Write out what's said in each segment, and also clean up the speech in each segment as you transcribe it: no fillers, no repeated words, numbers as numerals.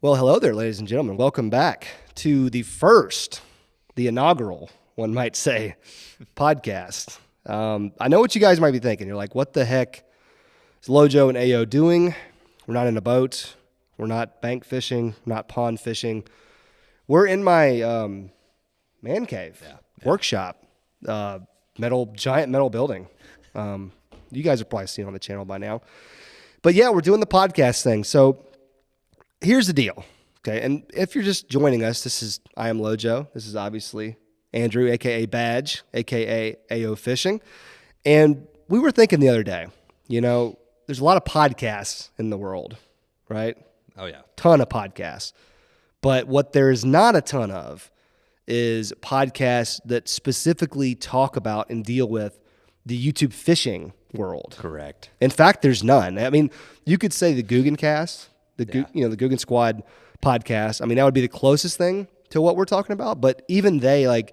Well, hello there, ladies and gentlemen. Welcome back to the inaugural, one might say, podcast. I know what you guys might be thinking. You're like, what the heck is Lojo and AO doing? We're not in a boat. We're not bank fishing, not pond fishing. We're in my man cave workshop, giant metal building. You guys have probably seen it on the channel by now. But yeah, we're doing the podcast thing. So here's the deal, okay? And if you're just joining us, I am Lojo. This is obviously Andrew, a.k.a. Badge, a.k.a. AO Fishing. And we were thinking the other day, there's a lot of podcasts in the world, right? Oh, yeah. Ton of podcasts. But what there is not a ton of is podcasts that specifically talk about and deal with the YouTube fishing world. Correct. In fact, there's none. I mean, you could say the Googan cast, the Googan Squad podcast. I mean, that would be the closest thing to what we're talking about. But even they, I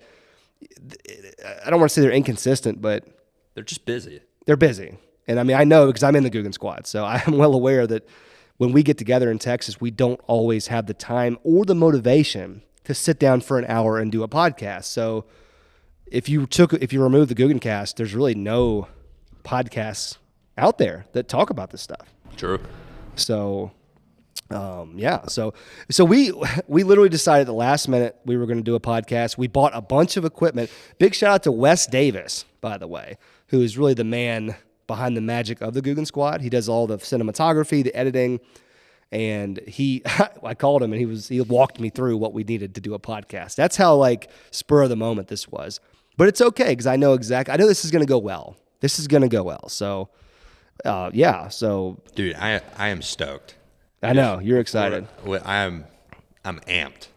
don't want to say they're inconsistent, but they're just busy. They're busy. And I mean, I know because I'm in the Googan Squad. So I am well aware that when we get together in Texas, we don't always have the time or the motivation to sit down for an hour and do a podcast. So if you remove the Googan cast, there's really no podcasts out there that talk about this stuff. True. So So we literally decided at the last minute we were going to do a podcast. We bought a bunch of equipment. Big shout out to Wes Davis, by the way, who is really the man behind the magic of the Googan Squad. He does all the cinematography, the editing, and I called him and he walked me through what we needed to do a podcast. That's how spur of the moment this was. But it's okay because I know this is going to go well. So So dude, I am stoked. I know you're excited. I'm amped.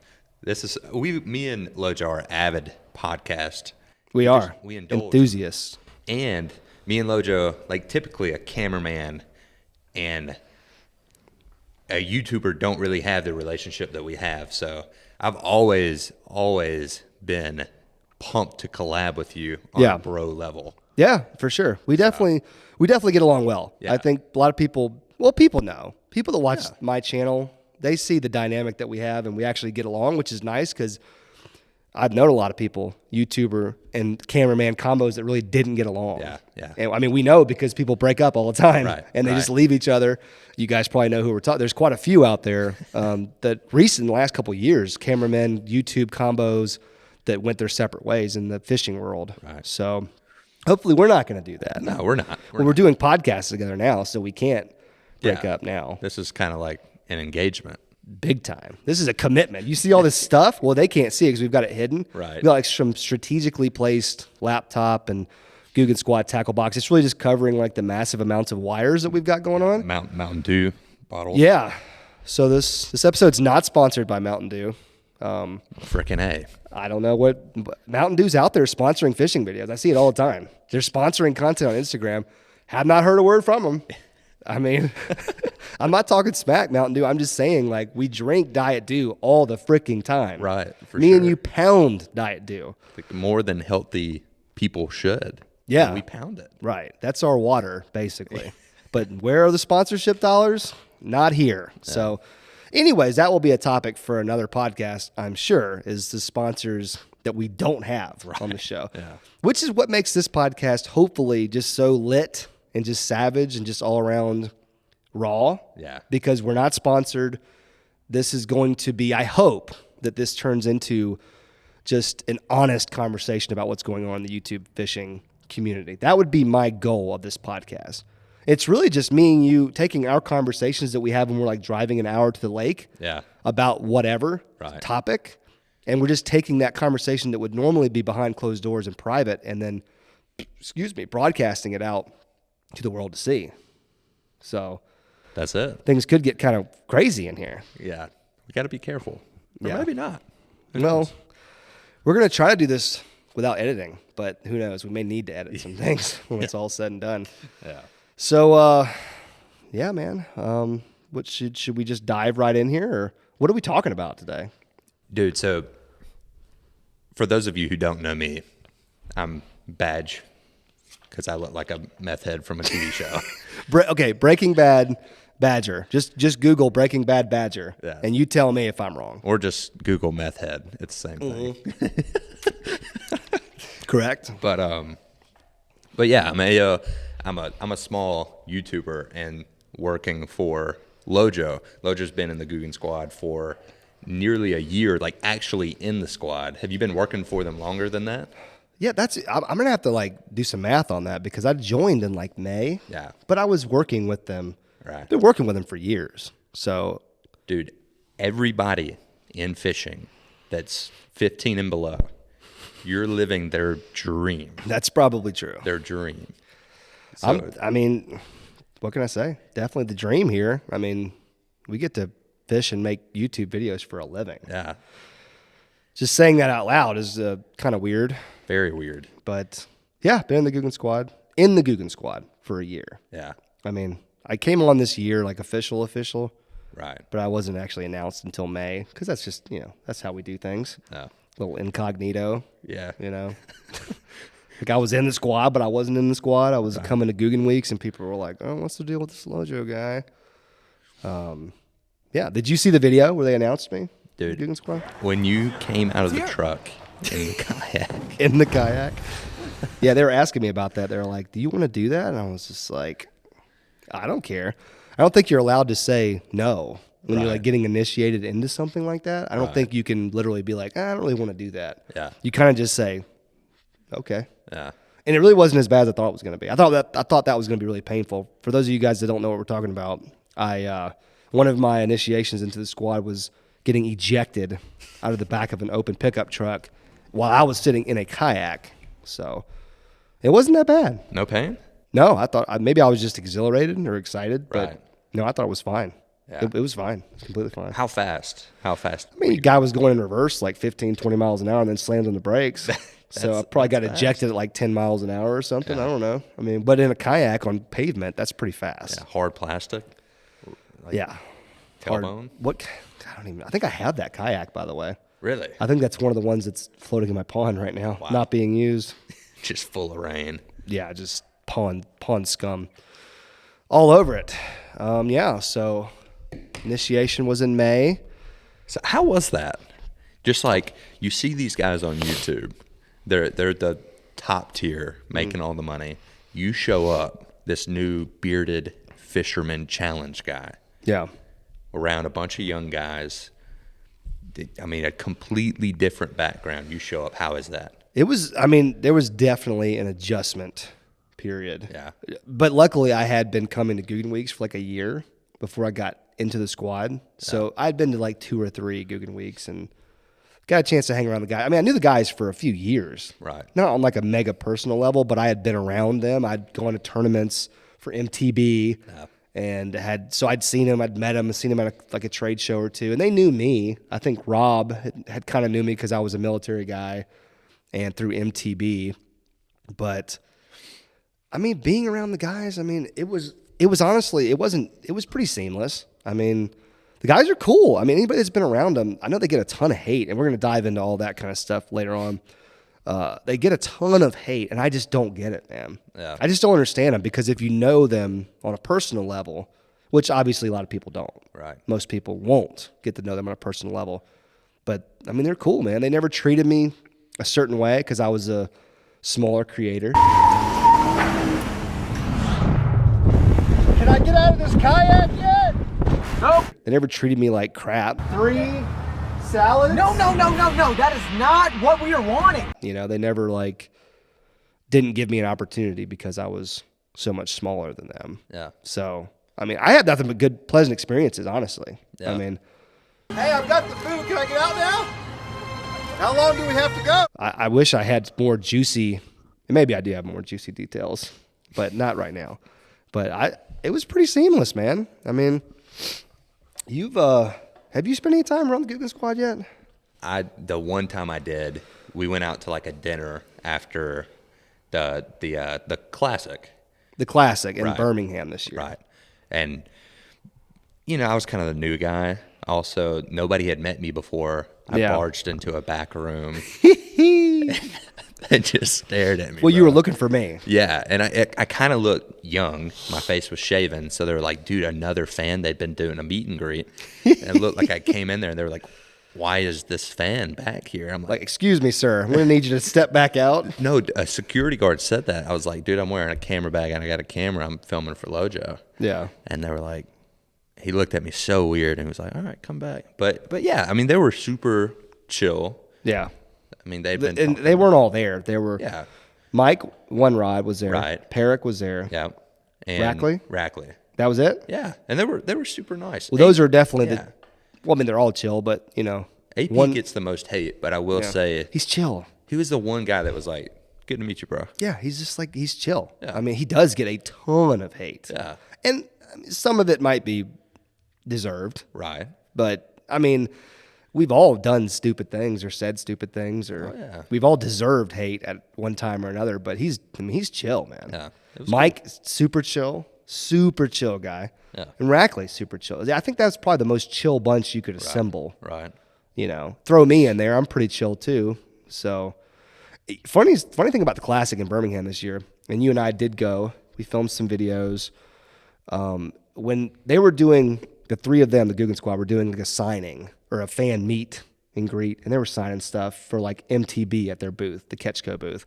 Me and Lojo are avid podcast. We are indulge. Enthusiasts. And me and Lojo, typically a cameraman and a YouTuber don't really have the relationship that we have. So I've always been pumped to collab with you on a bro level. Yeah, for sure. We definitely get along well. Yeah. I think a lot of people know. People that watch my channel, they see the dynamic that we have, and we actually get along, which is nice because I've known a lot of people, YouTuber and cameraman combos that really didn't get along. Yeah. And I mean, we know because people break up all the time, and they just leave each other. You guys probably know who we're talking. There's quite a few out there that in the last couple of years, cameramen, YouTube combos that went their separate ways in the fishing world. Right. So hopefully we're not going to do that. No, we're not. We're doing podcasts together now, so we can't break up now. This is kind of like an engagement. Big time. This is a commitment. You see all this stuff? Well, they can't see it because we've got it hidden. Right. We've got some strategically placed laptop and Googan Squad tackle box. It's really just covering the massive amounts of wires that we've got going on. Mountain Dew bottles. Yeah. So this episode's not sponsored by Mountain Dew. Frickin' A. I don't know what Mountain Dew's out there sponsoring fishing videos. I see it all the time. They're sponsoring content on Instagram. Have not heard a word from them. I mean, I'm not talking smack, Mountain Dew. I'm just saying, we drink Diet Dew all the freaking time. Right. Me and you pound Diet Dew. More than healthy people should. Yeah. And we pound it. Right. That's our water, basically. But where are the sponsorship dollars? Not here. Yeah. So, anyways, that will be a topic for another podcast, I'm sure, is the sponsors that we don't have on the show. Yeah. Which is what makes this podcast hopefully just so lit and just savage and just all around raw. Yeah. Because we're not sponsored. This is going to be, I hope that this turns into just an honest conversation about what's going on in the YouTube fishing community. That would be my goal of this podcast. It's really just me and you taking our conversations that we have when we're driving an hour to the lake about whatever topic. And we're just taking that conversation that would normally be behind closed doors in private and then, broadcasting it out to the world to see. So that's it. Things could get kind of crazy in here. Yeah. We got to be careful. Or maybe not. Well, we're going to try to do this without editing, but who knows? We may need to edit some things when it's all said and done. Yeah. So, man. What should we just dive right in here, or what are we talking about today? Dude, so for those of you who don't know me, I'm Badge because I look like a meth head from a TV show. Okay, Breaking Bad, Badger. Just Google Breaking Bad Badger, and you tell me if I'm wrong. Or just Google meth head. It's the same thing. Correct. But yeah, I'm a small YouTuber and working for Lojo. Lojo's been in the Googan Squad for nearly a year, like actually in the squad. Have you been working for them longer than that? Yeah, I'm gonna have to like do some math on that because I joined in like May. Yeah. But I was working with them. Right. Been working with them for years. So, dude, everybody in fishing that's 15 and below, you're living their dream. That's probably true. Their dream. So, I mean, what can I say? Definitely the dream here. I mean, we get to fish and make YouTube videos for a living. yeah, Just saying that out loud is kind of weird. very weird. But yeah, been in the Googan Squad for a year. Yeah, I mean, I came on this year like official, right. but I wasn't actually announced until May because that's just, that's how we do things. No. Little incognito, Yeah. Like I was in the squad, but I wasn't in the squad. I was coming to Googan Weeks, and people were like, "Oh, what's the deal with this Lojo guy?" Yeah. Did you see the video where they announced me? Dude. Googan Squad When you came out of the truck in the kayak. in the kayak. Yeah, they were asking me about that. They were like, "Do you want to do that?" And I was just like, "I don't care." I don't think you're allowed to say no when you're like getting initiated into something like that. I don't think you can literally be like, "I don't really want to do that." Yeah. You kind of just say, "Okay." Yeah. And it really wasn't as bad as I thought it was going to be. I thought that was going to be really painful. For those of you guys that don't know what we're talking about, one of my initiations into the squad was getting ejected out of the back of an open pickup truck while I was sitting in a kayak. So it wasn't that bad. No pain? No, I thought maybe I was just exhilarated or excited, but Right. no, I thought it was fine. Yeah. It was fine. It was completely fine. How fast? How fast? I mean, the guy was going in reverse like 15, 20 miles an hour and then slammed on the brakes. So I probably got ejected at like 10 miles an hour or something. I don't know. I mean, but in a kayak on pavement, that's pretty fast. Yeah, hard plastic? Yeah. Hard- Tailbone? What? I think I have that kayak, by the way. Really? I think that's one of the ones that's floating in my pond right now, not being used. Just full of rain. Yeah, just pond scum all over it. Yeah, so initiation was in May. So how was that? Just like you see these guys on YouTube, they're the top tier, making all the money. You show up, this new bearded fisherman challenge guy, Yeah. around a bunch of young guys. I mean, a completely different background. You show up. How is that? It was, I mean, there was definitely an adjustment period. Yeah. But luckily, I had been coming to Googan Weeks for like a year before I got into the squad. So I'd been to like 2 or 3 Googan Weeks and got a chance to hang around the guys. I mean, I knew the guys for a few years. Right. Not on like a mega personal level, but I had been around them. I'd gone to tournaments for MTB. Yeah. And I'd seen him, I'd met him, seen him at a trade show or two, and they knew me. I think Rob had kind of knew me because I was a military guy, and through MTB. But I mean, being around the guys, I mean, it was honestly, it was pretty seamless. I mean, the guys are cool. I mean, anybody that's been around them, I know they get a ton of hate, and we're gonna dive into all that kind of stuff later on. They get a ton of hate, and I just don't get it, man. Yeah. I just don't understand them because if you know them on a personal level, which obviously a lot of people don't. Right. Most people won't get to know them on a personal level. But, I mean, they're cool, man. They never treated me a certain way because I was a smaller creator. Can I get out of this kayak yet? Nope. They never treated me like crap. 3 salads? No. That is not what we are wanting. They never didn't give me an opportunity because I was so much smaller than them. Yeah. So, I mean, I had nothing but good, pleasant experiences, honestly. Yeah. I mean, Hey, I've got the food. Can I get out now? How long do we have to go? I wish I had more juicy, and maybe I do have more juicy details, but not right now. But it was pretty seamless, man. I mean, have you spent any time around the Googan Squad yet? The one time I did, we went out to like a dinner after the classic. The classic in Right. Birmingham this year. Right. And, I was kind of the new guy. Also, nobody had met me before. I Yeah. barged into a back room. and just stared at me. Well, you bro. were looking for me. Yeah, and I kind of looked young. My face was shaven, so they were like, dude, another fan. They'd been doing a meet and greet. And it looked like I came in there, and they were like, why is this fan back here? I'm Like, excuse me, sir. I'm going to need you to step back out. no, a security guard said that. I was like, dude, I'm wearing a camera bag, and I got a camera. I'm filming for Lojo. Yeah. And they were like, he looked at me so weird, and he was like, all right, come back. But yeah, I mean, they were super chill. Yeah. I mean, they've been And they weren't all there. There were yeah, Mike, one rod was there. Right. Perrick was there. yeah. And Rackley. That was it? Yeah, and they were super nice. Well, those are definitely yeah. well, I mean, they're all chill, but, you know. AP gets the most hate, but I will say He's chill. he was the one guy that was like, good to meet you, bro. Yeah, he's just like, he's chill. Yeah. I mean, he does get a ton of hate. Yeah. And I mean, some of it might be deserved, Right. but I mean, we've all done stupid things or said stupid things, or yeah. we've all deserved hate at one time or another, but he's chill, man. Yeah. It was Mike, super chill guy. Yeah. And Rackley, super chill. I think that's probably the most chill bunch you could assemble. Right. You know, throw me in there. I'm pretty chill too. So, funny thing about the Classic in Birmingham this year, and you and I did go. We filmed some videos. When they were doing, the three of them, the Googan Squad, were doing like a signing or a fan meet and greet, and they were signing stuff for like MTB at their booth, the Ketchco booth.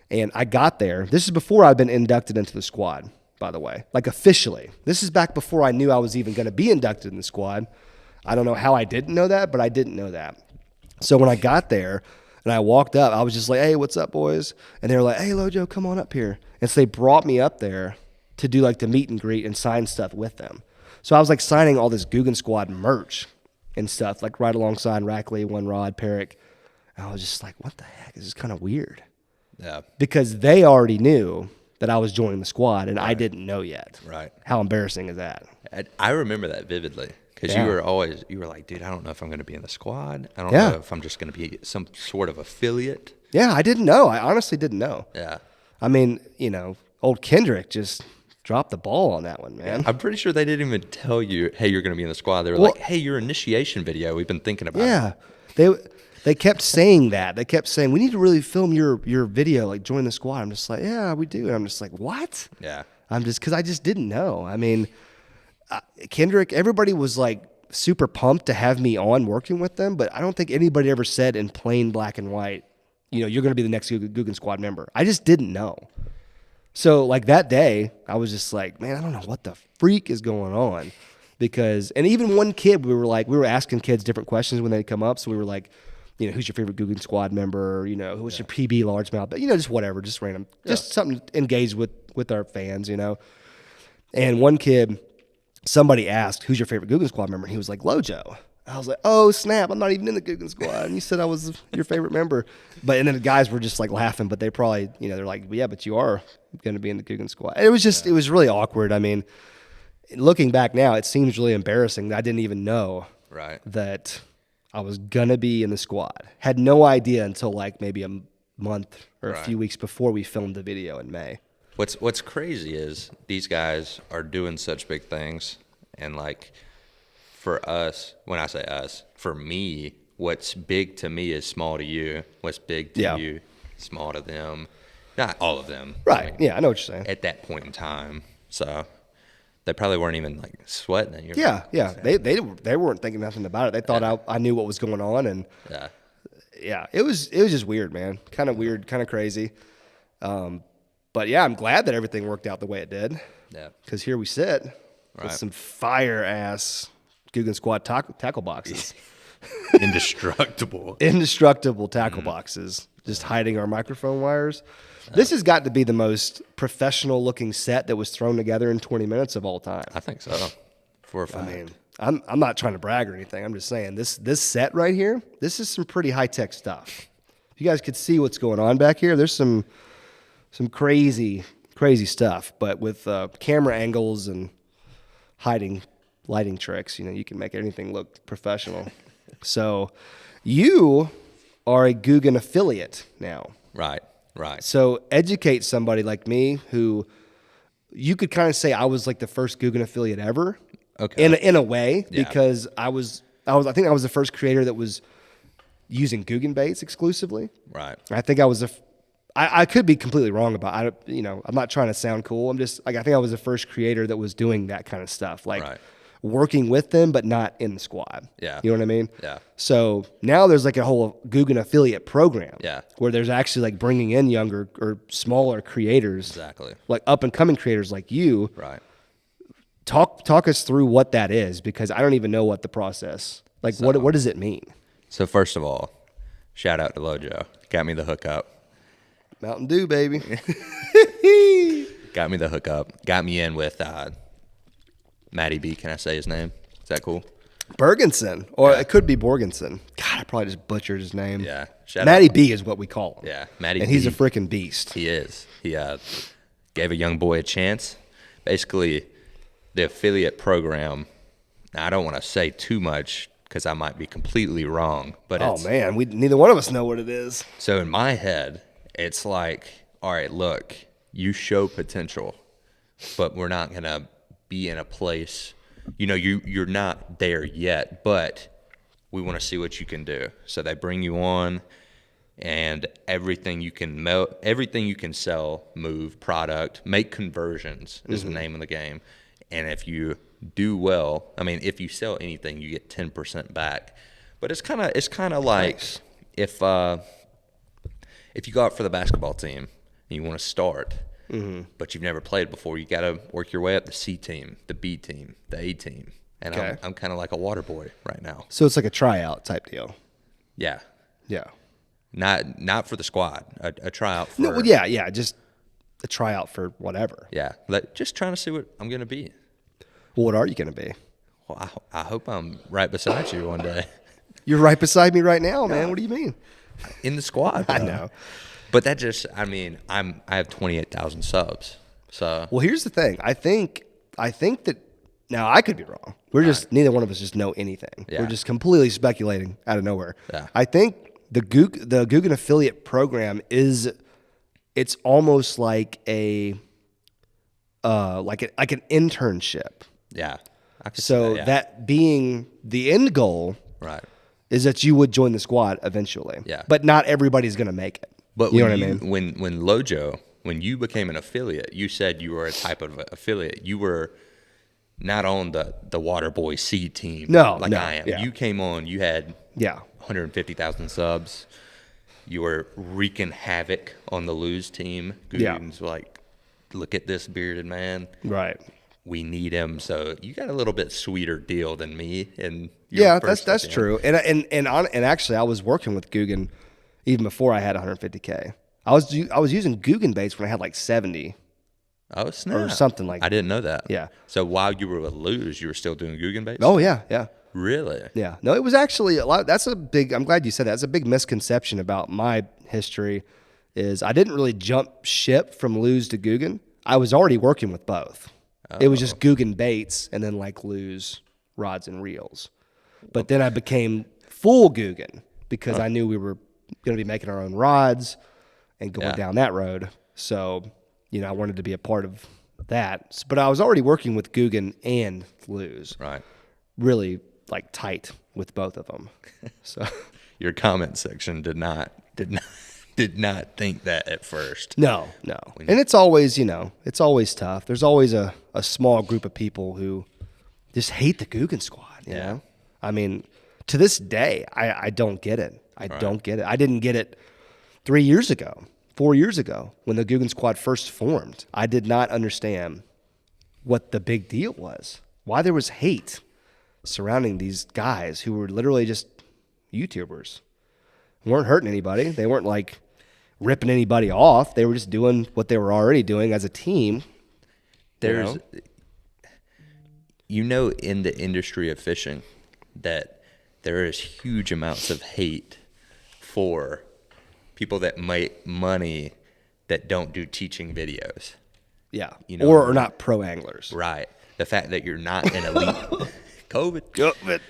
And I got there. This is before I'd been inducted into the squad, by the way, like officially. This is back before I knew I was even going to be inducted in the squad. I don't know how I didn't know that, but I didn't know that. So when I got there and I walked up, I was just like, hey, what's up, boys? And they were like, hey, Lojo, come on up here. And so they brought me up there to do like the meet and greet and sign stuff with them. So I was like signing all this Googan Squad merch and stuff, like right alongside Rackley, One Rod, Perrick. And I was just like, what the heck? This is kind of weird. Yeah. Because they already knew that I was joining the squad and I didn't know yet. Right. How embarrassing is that? I remember that vividly. Because Yeah. you were like, dude, I don't know if I'm going to be in the squad. I don't Yeah. know if I'm just going to be some sort of affiliate. Yeah, I didn't know. I honestly didn't know. Yeah. I mean, you know, old Kendrick just dropped the ball on that one, man. I'm pretty sure they didn't even tell you, hey, you're going to be in the squad. They were Well- like, hey, your initiation video, we've been thinking about it. Yeah. They kept saying that. They kept saying, we need to really film your video, like join the squad. I'm just like, yeah, we do. And I'm just like, what? Yeah. Because I just didn't know. I mean, Kendrick, everybody was like super pumped to have me on working with them, but I don't think anybody ever said in plain black and white, you know, you're going to be the next Googan Squad member. I just didn't know. So like that day, I was just like, man, I don't know what the freak is going on. Because, and even one kid, we were asking kids different questions when they come up. So we were like, you know, who's your favorite Googan Squad member? You know, who's your PB largemouth? But, you know, just whatever, just random, just something to engage with our fans, you know. And one kid, somebody asked, who's your favorite Googan Squad member? And he was like, Lojo. I was like, oh, snap, I'm not even in the Googan Squad. And you said I was your favorite member. And then the guys were just like laughing, but they probably, you know, they're like, yeah, but you are going to be in the Googan Squad. And it was just, it was really awkward. I mean, looking back now, it seems really embarrassing that I didn't even know that I was going to be in the squad. Had no idea until like maybe a month or a few weeks before we filmed the video in May. What's crazy is these guys are doing such big things, and like for us, when I say us, for me, what's big to me is small to you. What's big to you, small to them. Not all of them. Right. Like, yeah, I know what you're saying. at that point in time. So they probably weren't even like sweating at you. Yeah. They weren't thinking nothing about it. They thought I knew what was going on, and it was just weird, man. Kind of weird, kind of crazy. But yeah, I'm glad that everything worked out the way it did. Yeah. Because here we sit with some fire ass Googan Squad tackle boxes. Indestructible tackle boxes, just hiding our microphone wires. This has got to be the most professional looking set that was thrown together in 20 minutes of all time. I think so. For a fact. I mean, I'm not trying to brag or anything. I'm just saying this set right here, this is some pretty high tech stuff. If you guys could see what's going on back here, there's some crazy stuff. But with camera angles and hiding lighting tricks, you know, you can make anything look professional. So you are a Googan affiliate now. Right. So educate somebody like me who you could kind of say I was like the first Googan affiliate ever. Okay. In a way, because I think I was the first creator that was using Googan baits exclusively. Right. I think I was I could be completely wrong about it. I'm not trying to sound cool. I'm just like, I think I was the first creator that was doing that kind of stuff, like working with them, but not in the squad. Yeah. You know what I mean? Yeah. So now there's like a whole Googan affiliate program. Yeah. Where there's actually like bringing in younger or smaller creators. Exactly. Like up and coming creators like you. Right. Talk us through what that is, because I don't even know what the process, like what does it mean? So first of all, shout out to Lojo. Got me the hookup. Mountain Dew, baby. Got me the hookup. Got me in with Matty B. Can I say his name? Is that cool? Bergenson, or it could be Borgenson. God, I probably just butchered his name. Yeah. Matty B is what we call him. Yeah, Matty and B. he's a freaking beast. He is. He gave a young boy a chance. Basically, the affiliate program, now I don't want to say too much because I might be completely wrong. But man, neither one of us know what it is. So in my head, it's like, all right, look, you show potential, but we're not going to be in a place, you're not there yet, but we want to see what you can do. So they bring you on, and everything you can sell, move, product, make conversions is the name of the game. And if you do well, I mean, if you sell anything, you get 10% back. But it's kind of like nice. If you go out for the basketball team and you want to start, but you've never played before, you got to work your way up the C team, the B team, the A team. And I'm kind of like a Waterboy right now. So it's like a tryout type deal. Yeah. Yeah. Not for the squad. A tryout for. No, well, yeah, just a tryout for whatever. Yeah. Just trying to see what I'm going to be. Well, what are you going to be? Well, I hope I'm right beside you one day. You're right beside me right now, man. What do you mean? In the squad. I know. But that just, I have 28,000 subs. So. Well, here's the thing. I think that, now I could be wrong. We're just, neither one of us just know anything. Yeah. We're just completely speculating out of nowhere. Yeah. I think the Googan affiliate program it's almost like an internship. Yeah. So that being the end goal, right, is that you would join the squad eventually. Yeah. But not everybody's going to make it. But you know what I mean? When Lojo, when you became an affiliate, you said you were a type of affiliate. You were not on the Waterboy C team. No, I am. Yeah. You came on. You had 150,000 subs. You were wreaking havoc on the lose team. Googans were like, look at this bearded man. Right. We need him. So you got a little bit sweeter deal than me. And that's true. And actually, I was working with Googan even before I had 150K. I was using Googan baits when I had like 70. Oh, snap. Or something like that. I didn't know that. Yeah. So while you were with Lose, you were still doing Googan baits? Oh, yeah. Really? Yeah. No, it was actually a lot. I'm glad you said that. That's a big misconception about my history is I didn't really jump ship from Lose to Googan. I was already working with both. Oh. It was just Googan baits and then like Lose rods and reels. But then I became full Googan because I knew we were going to be making our own rods and going down that road. So, I wanted to be a part of that. But I was already working with Googan and Lose. Right. Really like tight with both of them. So your comment section did not think that at first. No. And it's always, it's always tough. There's always a small group of people who just hate the Googan Squad, you know? I mean, to this day, I don't get it. I don't get it. I didn't get it 4 years ago, when the Googan Squad first formed. I did not understand what the big deal was, why there was hate surrounding these guys who were literally just YouTubers. They weren't hurting anybody. They weren't like ripping anybody off. They were just doing what they were already doing as a team. There's, in the industry of fishing that there is huge amounts of hate for people that make money that don't do teaching videos. Yeah. Or are not pro anglers. Right. The fact that you're not an elite COVID.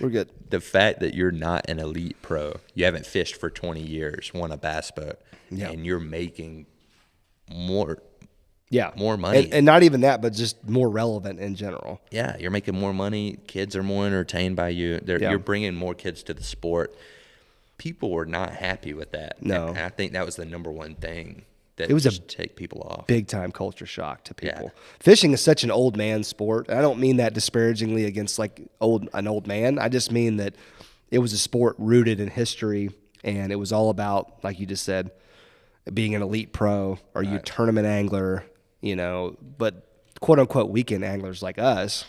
We're good. The fact that you're not an elite pro, you haven't fished for 20 years, won a bass boat, and you're making more money. And not even that, but just more relevant in general. Yeah, you're making more money. Kids are more entertained by you. You're bringing more kids to the sport. people were not happy with that. No. And I think that was the number one thing that It was just take people off. big time culture shock to people. Yeah. Fishing is such an old man sport. I don't mean that disparagingly against like an old man. I just mean that it was a sport rooted in history, and it was all about, like you just said, being an elite pro or you tournament angler, you know, but quote unquote weekend anglers like us,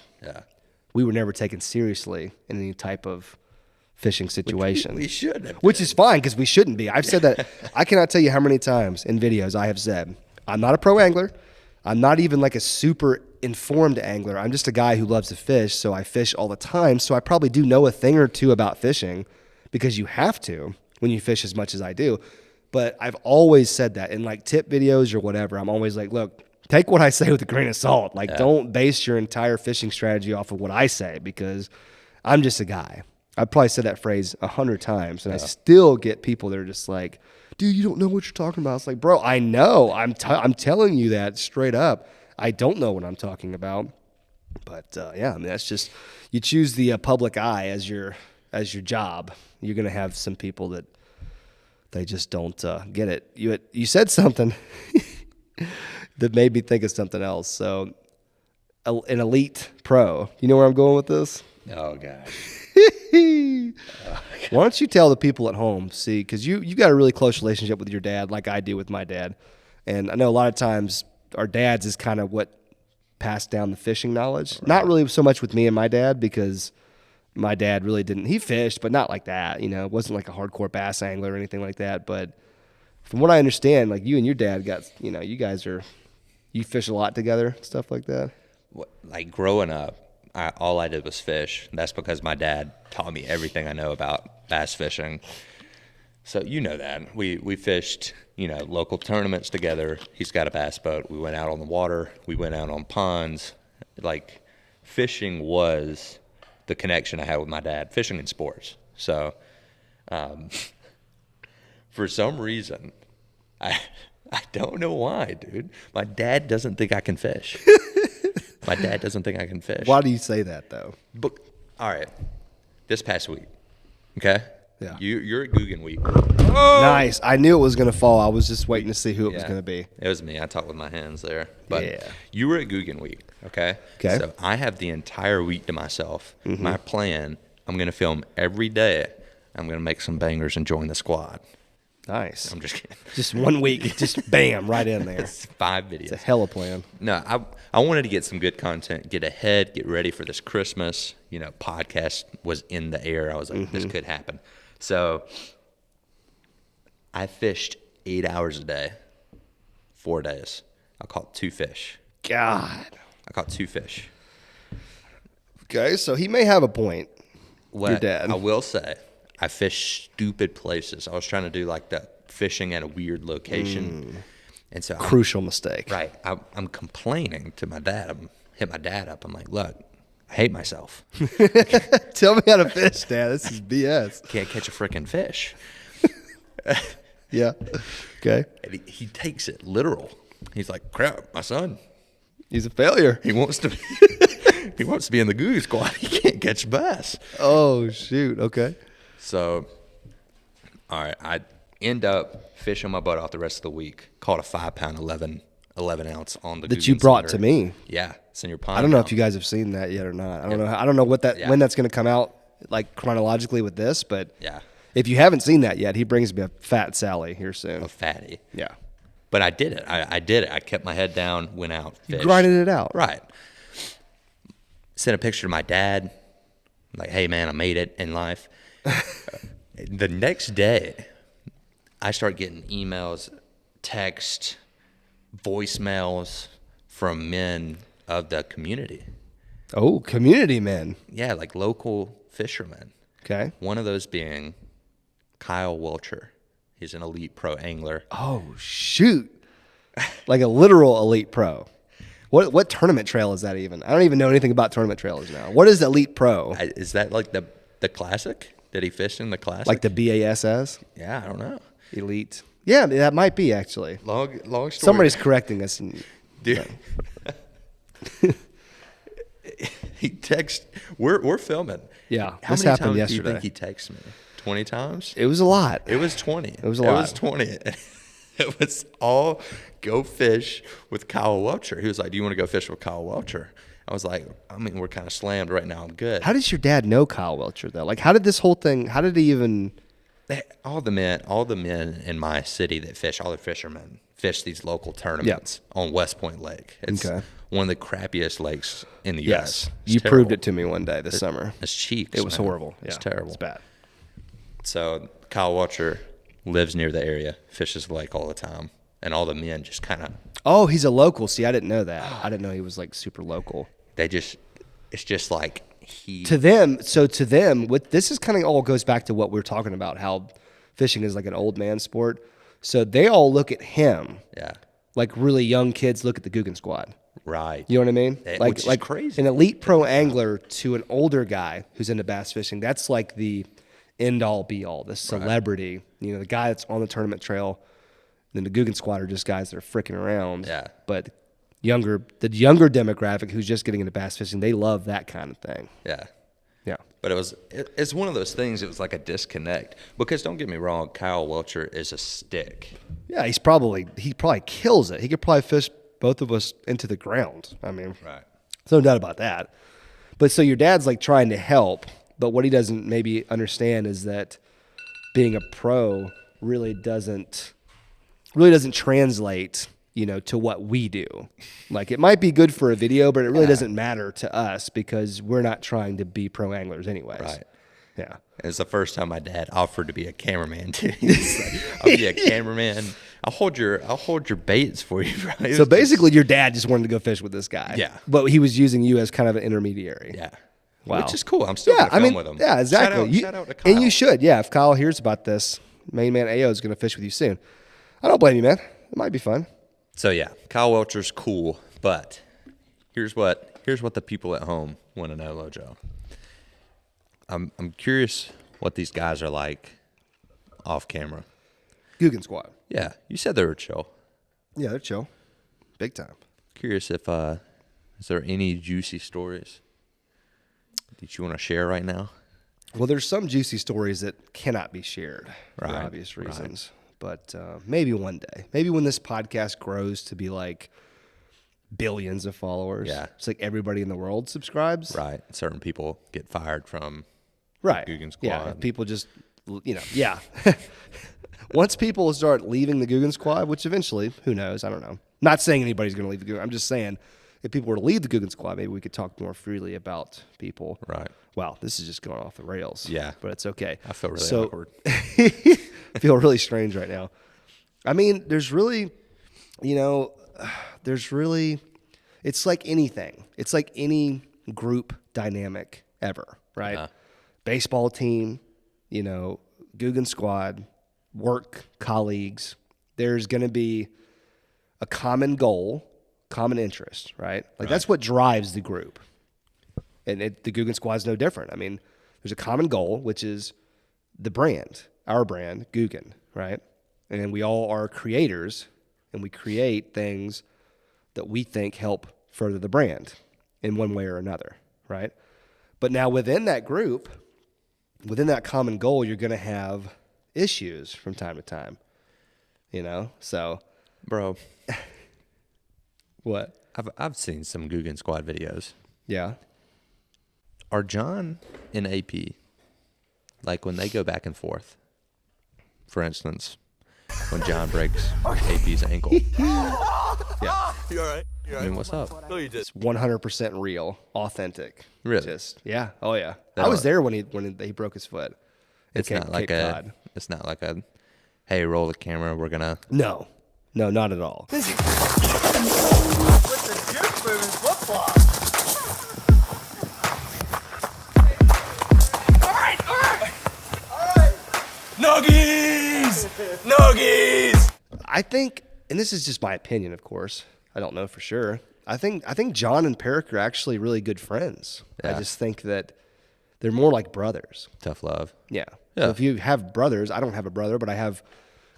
we were never taken seriously in any type of fishing situation. We should have. Which is fine, because we shouldn't be. I've said that. I cannot tell you how many times in videos I have said, I'm not a pro angler. I'm not even like a super informed angler. I'm just a guy who loves to fish, so I fish all the time. So I probably do know a thing or two about fishing, because you have to when you fish as much as I do. But I've always said that in like tip videos or whatever. I'm always like, look, take what I say with a grain of salt. Like, don't base your entire fishing strategy off of what I say, because I'm just a guy. I've probably said that phrase 100 times, and I still get people that are just like, dude, you don't know what you're talking about. It's like, bro, I know. I'm telling you that straight up. I don't know what I'm talking about. But, yeah, I mean, that's just, you choose the public eye as your job. You're going to have some people that they just don't get it. You said something that made me think of something else. So, an elite pro. You know where I'm going with this? Oh, gosh. Why don't you tell the people at home, see, because you got a really close relationship with your dad, like I do with my dad. And I know a lot of times our dads is kind of what passed down the fishing knowledge. Right. Not really so much with me and my dad, because my dad really didn't. He fished, but not like that. You know, it wasn't like a hardcore bass angler or anything like that. But from what I understand, like you and your dad got, you know, you fish a lot together, stuff like that. Like growing up, all I did was fish. That's because my dad taught me everything I know about bass fishing. So you know that. We fished, you know, local tournaments together. He's got a bass boat. We went out on the water. We went out on ponds. Like, fishing was the connection I had with my dad, fishing and sports. So for some reason, I don't know why, dude, my dad doesn't think I can fish. My dad doesn't think I can fish. Why do you say that, though? But, all right, this past week, okay? Yeah. You're at Googan week. Nice. I knew it was going to fall. I was just waiting to see who it was going to be. It was me. I talked with my hands there. But yeah. You were at Googan week, okay? Okay. So I have the entire week to myself. Mm-hmm. My plan, I'm going to film every day. I'm going to make some bangers and join the squad. Nice. I'm just kidding. Just 1 week, just bam, right in there. It's 5 videos. It's a hella plan. No, I wanted to get some good content, get ahead, get ready for this Christmas. You know, podcast was in the air. I was like, this could happen. So I fished 8 hours a day, 4 days. I caught 2 fish. God. I caught 2 fish. Okay, so he may have a point, your dad. I will say, I fished stupid places. I was trying to do like the fishing at a weird location. And so Crucial mistake. Right. I'm complaining to my dad. I'm hit my dad up. I'm like, look, I hate myself. Tell me how to fish, Dad. This is BS. Can't catch a freaking fish. Yeah. Okay. And he takes it literal. He's like, crap, my son. He's a failure. He wants to be he wants to be in the Googan Squad. He can't catch bass. Oh, shoot. Okay. So, all right, I end up fishing my butt off the rest of the week. Caught a 5-pound, 11 ounce on the That Googan you brought Center. to me. Yeah, it's in your pond. I don't know now. if you guys have seen that yet or not. I don't know what that when that's going to come out, like chronologically with this, but Yeah. if you haven't seen that yet, he brings me a fat Sally here soon. A fatty. Yeah. But I did it. I did it. I kept my head down, went out, fished. Grinded it out. Right. Sent a picture to my dad. Like, hey, man, I made it in life. The next day, I start getting emails, text, voicemails from men of the community. Oh, community men. Yeah, like local fishermen. Okay. One of those being Kyle Wilcher. He's an elite pro angler. Oh, shoot. Like a literal elite pro. What tournament trail is that even? I don't even know anything about tournament trails now. What is elite pro? Is that like the classic? Did he fish in the classic? Like the BASS? Yeah, I don't know. Elite. Yeah, that might be actually. Long story. Somebody's correcting us. Dude. He texts. We're filming. Yeah, How this many happened times yesterday. do you think he texts me 20 times? It was a lot. It was 20. It was a lot. It was 20. It was all go fish with Kyle Welcher. He was like, do you want to go fish with Kyle Welcher? I was like, I mean, we're kind of slammed right now. I'm good. How does your dad know Kyle Welcher, though? Like, how did this whole thing, how did he even... All the men in my city that fish, all the fishermen, fish these local tournaments on West Point Lake. It's one of the crappiest lakes in the U.S. Yes, you proved it to me one day this summer. It's cheeks. It was horrible. It's Yeah, terrible. It's bad. So Kyle Welcher lives near the area, fishes the lake all the time, and all the men just kind of... Oh, he's a local. See, I didn't know that. I didn't know he was, like, super local. It's just like To them, this is kind of all goes back to what we were talking about, how fishing is like an old man sport. So they all look at him. Yeah. Like really young kids look at the Googan Squad. Right. You know what I mean? Which is crazy. An elite pro angler to an older guy who's into bass fishing. That's like the end all be all, the celebrity. Right. You know, the guy that's on the tournament trail. Then the Googan Squad are just guys that are freaking around. Yeah. But the younger demographic who's just getting into bass fishing, they love that kind of thing. Yeah. Yeah. But it's one of those things. It was like a disconnect because don't get me wrong, Kyle Welcher is a stick. Yeah, he probably kills it. He could probably fish both of us into the ground. I mean, right. There's no doubt about that. But so your dad's like trying to help, but what he doesn't maybe understand is that being a pro really doesn't translate, you know, to what we do. Like it might be good for a video, but it really doesn't matter to us because we're not trying to be pro anglers anyways. Right. Yeah. It's the first time my dad offered to be a cameraman too. He's like, I'll be a cameraman. I'll hold your baits for you. Bro. So basically your dad just wanted to go fish with this guy. Yeah. But he was using you as kind of an intermediary. Yeah. Wow. Which is cool. I'm still gonna film with him. Yeah, exactly. Shout out to Kyle. And you should. Yeah, if Kyle hears about this, main man AO is going to fish with you soon. I don't blame you, man. It might be fun. So yeah, Kyle Welcher's cool, but here's what the people at home want to know, Lojo. I'm curious what these guys are like off camera. Googan Squad. Yeah, you said they were chill. Yeah, they're chill. Big time. Curious if is there any juicy stories that you want to share right now? Well, there's some juicy stories that cannot be shared for Right, obvious reasons. But maybe one day. Maybe when this podcast grows to be like billions of followers. Yeah. It's like everybody in the world subscribes. Right. Certain people get fired from Right. Googan Squad. Yeah. People just, you know, yeah. Once people start leaving the Googan Squad, which eventually, who knows? I don't know. Not saying anybody's going to leave the Googan. I'm just saying if people were to leave the Googan Squad, maybe we could talk more freely about people. Right. Wow, this is just going off the rails. Yeah. But it's okay. I feel really awkward. I feel really strange right now. I mean, there's really, you know, it's like anything. It's like any group dynamic ever, right? Uh-huh. Baseball team, you know, Googan Squad, work colleagues. There's going to be a common goal, common interest, right? Like that's what drives the group. And the Googan Squad is no different. I mean, there's a common goal, which is the brand, our brand, Googan, right? And we all are creators, and we create things that we think help further the brand in one way or another, right? But now within that group, within that common goal, you're going to have issues from time to time, you know? So, Bro, what? I've seen some Googan Squad videos. Yeah. Are John and AP, like when they go back and forth, for instance, when John breaks AP's ankle. Yeah. You all right? You all I right? mean, what's up? No, you did. It's 100% real, authentic. Really? Just, yeah. Oh, yeah. That I was are- there when he broke his foot. It's Cape- not like Cape a. Cod. It's not like a. Hey, roll the camera. We're gonna. No, not at all. With the juke moving flip-flop. Nuggies! Nuggies! I think, and this is just my opinion, of course. I don't know for sure. I think John and Peric are actually really good friends. Yeah. I just think that they're more like brothers. Tough love. Yeah. Yeah. So if you have brothers, I don't have a brother, but I have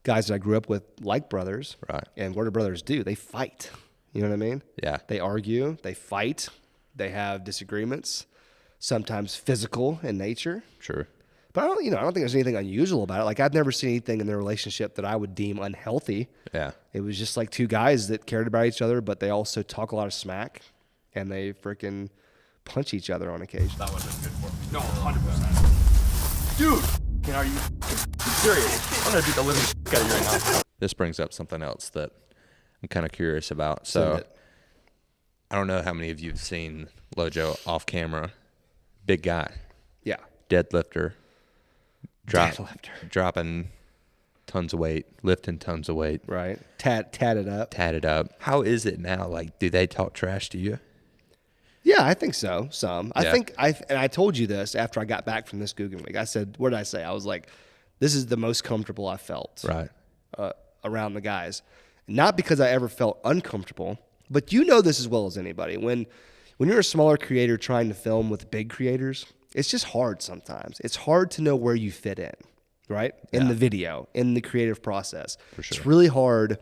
guys that I grew up with like brothers. Right. And what do brothers do? They fight. You know what I mean? Yeah. They argue, they fight, they have disagreements, sometimes physical in nature. Sure. But I don't think there's anything unusual about it. Like, I've never seen anything in their relationship that I would deem unhealthy. Yeah. It was just like two guys that cared about each other, but they also talk a lot of smack, and they freaking punch each other on occasion. That would have been good for me. No, 100%. Dude, are you serious? I'm gonna beat the living out of you right now. This brings up something else that I'm kind of curious about. Send So, it. I don't know how many of you have seen Lojo off camera. Big guy, Yeah. deadlifter, Deadlifter. dropping tons of weight, lifting tons of weight, Right. Tatted up. tatted up. How is it now? Like, do they talk trash to you? Yeah, I think so. Some. I Yeah. think and I told you this after I got back from this Googan week. I said, what did I say? I was like, this is the most comfortable I felt Right. around the guys. Not because I ever felt uncomfortable, but you know this as well as anybody. When you're a smaller creator trying to film with big creators, it's just hard sometimes. It's hard to know where you fit in, right? In the video, in the creative process. For sure. It's really hard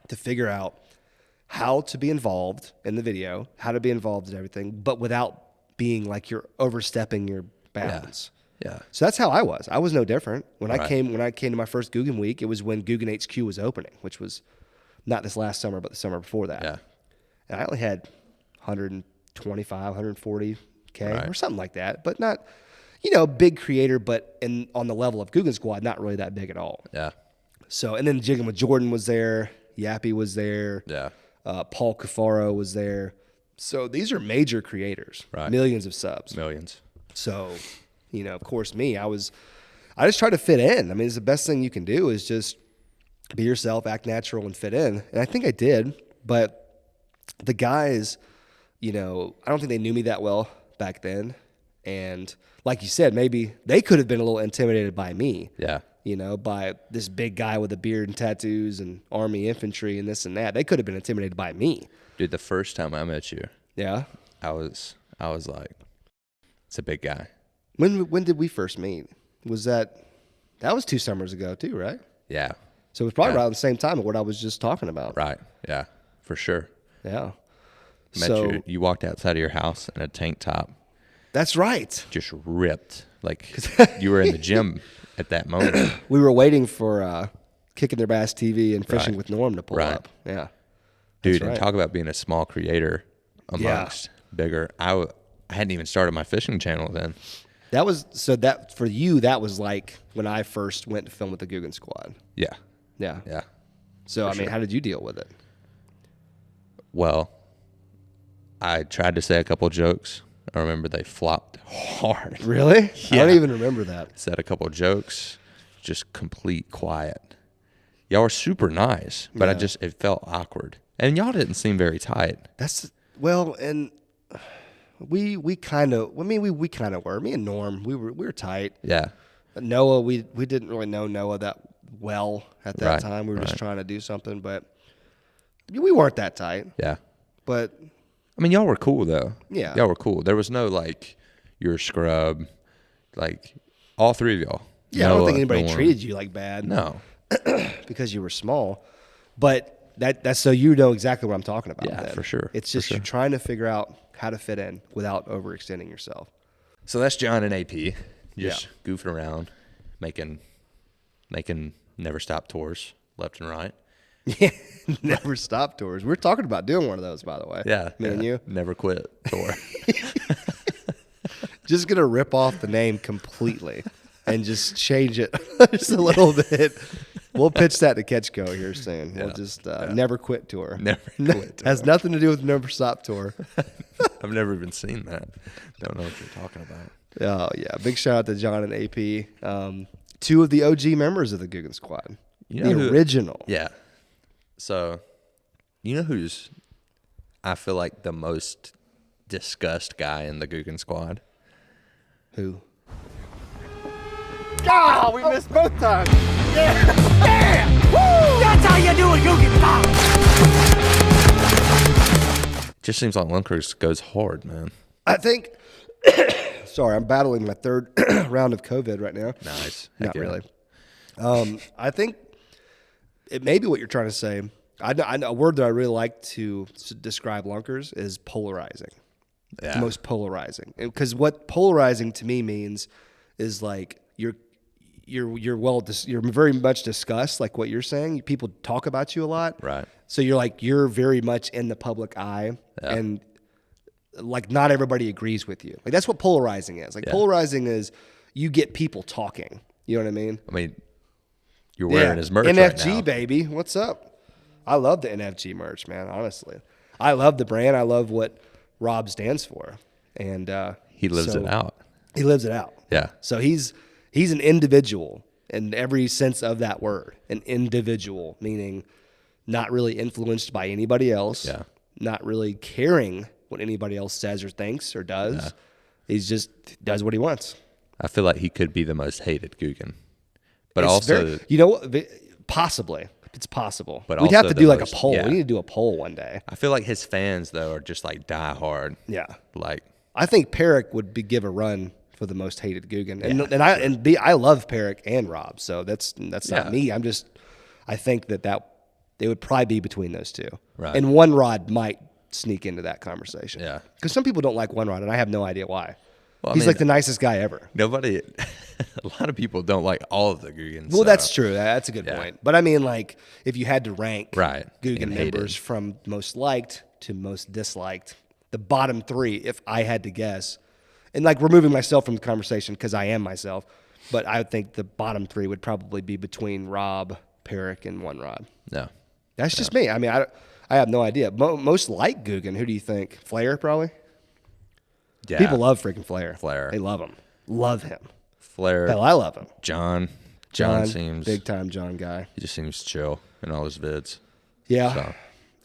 to figure out how to be involved in the video, how to be involved in everything, but without being like you're overstepping your bounds. Yeah. So that's how I was. I was no different. When I Right. came to my first Googan week, it was when Googan HQ was opening, which was not this last summer, but the summer before that. Yeah. And I only had 125, 140K Right. or something like that, but not, big creator, but on the level of Googan Squad, not really that big at all. Yeah. So, and then Jigging with Jordan was there, Yappy was there, Yeah. Paul Cufaro was there. So these are major creators, Right. millions of subs. Millions. So, of course, I just try to fit in. I mean, it's the best thing you can do is just be yourself, act natural, and fit in. And I think I did, but the guys, I don't think they knew me that well back then. And like you said, maybe they could have been a little intimidated by me. Yeah. By this big guy with a beard and tattoos and army infantry and this and that. They could have been intimidated by me. Dude, the first time I met you, Yeah. I was like, it's a big guy. When did we first meet? Was that was 2 summers ago too, right? Yeah. So it was probably Yeah. around the same time of what I was just talking about. Right. Yeah. For sure. Yeah. Met you. You walked outside of your house in a tank top, That's right. just ripped. Like you were in the gym at that moment. We were waiting for Kicking Their Bass TV and Fishing Right. with Norm to pull Right. up. Yeah. Dude, right. and talk about being a small creator amongst bigger. I hadn't even started my fishing channel then. That for you, that was like when I first went to film with the Googan Squad. Yeah. Yeah. Yeah. So, For sure. how did you deal with it? Well, I tried to say a couple jokes. I remember they flopped hard. Really? I Yeah. don't even remember that. Said a couple jokes, just complete quiet. Y'all were super nice, but Yeah. it felt awkward. And y'all didn't seem very tight. And we kind of were. Me and Norm, we were tight. Yeah. Noah, we didn't really know Noah that well at that Right, time. We were just right. trying to do something, but we weren't that tight. Yeah. But I mean, y'all were cool though. Yeah. Y'all were cool. There was no like, you're a scrub. Like, all three of y'all. yeah, I don't think Noah, anybody Norm. treated you like bad. No. Because you were small. But that's so you know exactly what I'm talking about. Yeah, then. for sure, It's for just you're sure. trying to figure out how to fit in without overextending yourself. So that's John and AP. Just Yeah. goofing around, making never stop tours left and right. Yeah, never stop tours. We're talking about doing one of those, by the way. Yeah. me and yeah. you. Never quit tour. Just gonna rip off the name completely and just change it just a little bit. We'll pitch that to Ketchco here soon. We'll just never quit tour. Never quit tour. Has nothing to do with never stop tour. I've never even seen that. Don't know what you're talking about. Oh yeah, big shout out to John and AP, 2 of the OG members of the Googan Squad, You know the who- original. Yeah. So, you know who's, I feel like, the most discussed guy in the Googan Squad? Who? Ah, we missed both times. That's how you do it, Googan. Just seems like Lunkers goes hard, man. I think. Sorry, I'm battling my 3rd round of COVID right now. Nice. Not Heck yeah. really. I think it may be what you're trying to say. I know a word that I really like to describe Lunkers is polarizing. Yeah. The most polarizing. Because what polarizing to me means is like you're very much discussed, like what you're saying. People talk about you a lot. Right. So you're very much in the public eye, and like not everybody agrees with you. Like that's what polarizing is. Like polarizing is you get people talking. You know what I mean? I mean, you're wearing his merch NFG, right now. baby. What's up? I love the NFG merch, man. Honestly, I love the brand. I love what Rob stands for, and He lives it out. He lives it out. Yeah. So he's an individual in every sense of that word. An individual, meaning not really influenced by anybody else. Yeah. Not really caring what anybody else says or thinks or does. Yeah. He just does what he wants. I feel like he could be the most hated Googan. But It's also, you know what? Possibly. It's possible. But we'd have also to the do like most- a poll. yeah. We need to do a poll one day. I feel like his fans, though, are just like die hard. Yeah. Like, I think Perrick would give a run for the most hated Googan. And I love Perrick and Rob. So that's not me. I think that they would probably be between those two. Right. And One Rod might sneak into that conversation. Yeah. Because some people don't like One Rod, and I have no idea why. Well, I He's mean, like the nicest guy ever. nobody, a lot of people don't like all of the Googans. Well, so- that's true. That's a good point. But I mean, like, if you had to rank Right. Googan And hated. members from most liked to most disliked, the bottom three, if I had to guess, and like removing myself from the conversation because I am myself, but I would think the bottom three would probably be between Rob, Perrick, and One Rod. No. That's just me. I mean, I have no idea. Most like Googan. Who do you think? Flair, probably? Yeah. People love freaking Flair. Flair. They love him. Love him. Flair. Hell, I love him. John. John seems, big time John guy. he just seems chill in all his vids. Yeah. So.